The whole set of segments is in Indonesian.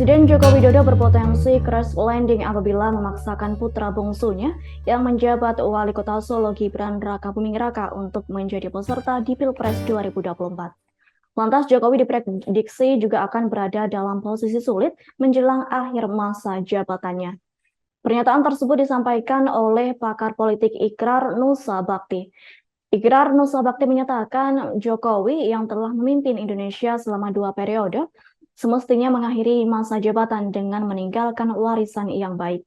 Presiden Joko Widodo berpotensi crash landing apabila memaksakan putra bungsunya yang menjabat Wali Kota Solo Gibran Rakabuming Raka untuk menjadi peserta di Pilpres 2024. Lantas Jokowi diprediksi juga akan berada dalam posisi sulit menjelang akhir masa jabatannya. Pernyataan tersebut disampaikan oleh pakar politik Ikrar Nusa Bakti. Ikrar Nusa Bakti menyatakan Jokowi yang telah memimpin Indonesia selama 2 periode semestinya mengakhiri masa jabatan dengan meninggalkan warisan yang baik.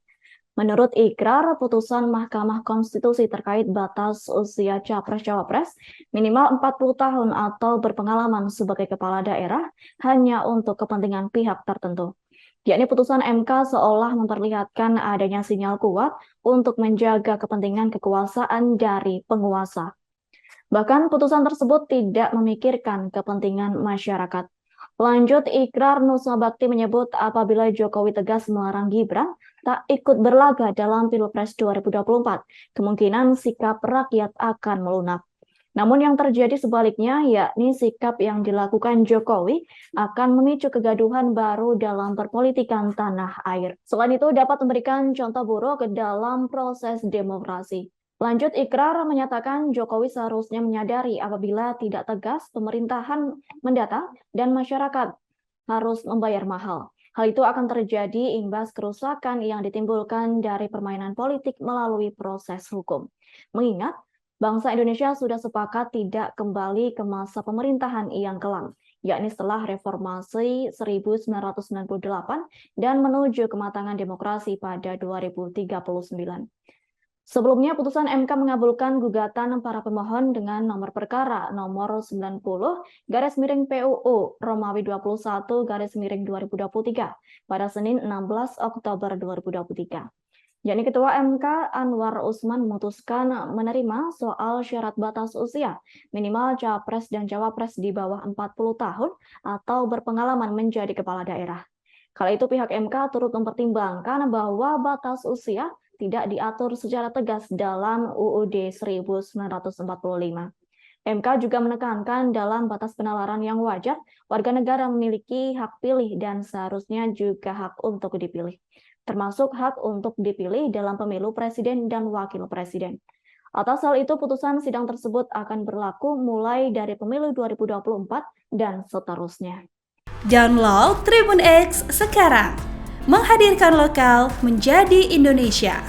Menurut Ikrar, putusan Mahkamah Konstitusi terkait batas usia Capres-Cawapres minimal 40 tahun atau berpengalaman sebagai kepala daerah hanya untuk kepentingan pihak tertentu. Yakni putusan MK seolah memperlihatkan adanya sinyal kuat untuk menjaga kepentingan kekuasaan dari penguasa. Bahkan putusan tersebut tidak memikirkan kepentingan masyarakat. Lanjut, Ikrar Nusa Bakti menyebut apabila Jokowi tegas melarang Gibran tak ikut berlaga dalam Pilpres 2024, kemungkinan sikap rakyat akan melunak. Namun yang terjadi sebaliknya, yakni sikap yang dilakukan Jokowi akan memicu kegaduhan baru dalam perpolitikan tanah air. Selain itu dapat memberikan contoh buruk dalam proses demokrasi. Lanjut, Ikrar menyatakan Jokowi seharusnya menyadari apabila tidak tegas, pemerintahan mendatang dan masyarakat harus membayar mahal. Hal itu akan terjadi imbas kerusakan yang ditimbulkan dari permainan politik melalui proses hukum. Mengingat, bangsa Indonesia sudah sepakat tidak kembali ke masa pemerintahan yang kelam, yakni setelah reformasi 1998 dan menuju kematangan demokrasi pada 2039. Sebelumnya, putusan MK mengabulkan gugatan para pemohon dengan nomor perkara nomor 90/PUU Romawi 21/2023 pada Senin 16 Oktober 2023. Yakni Ketua MK Anwar Usman memutuskan menerima soal syarat batas usia minimal Capres dan Cawapres di bawah 40 tahun atau berpengalaman menjadi kepala daerah. Kala itu pihak MK turut mempertimbangkan bahwa batas usia tidak diatur secara tegas dalam UUD 1945. MK juga menekankan dalam batas penalaran yang wajar, warga negara memiliki hak pilih dan seharusnya juga hak untuk dipilih, termasuk hak untuk dipilih dalam pemilu presiden dan wakil presiden. Atas hal itu, putusan sidang tersebut akan berlaku mulai dari pemilu 2024 dan seterusnya. Download Tribun X sekarang, menghadirkan lokal menjadi Indonesia.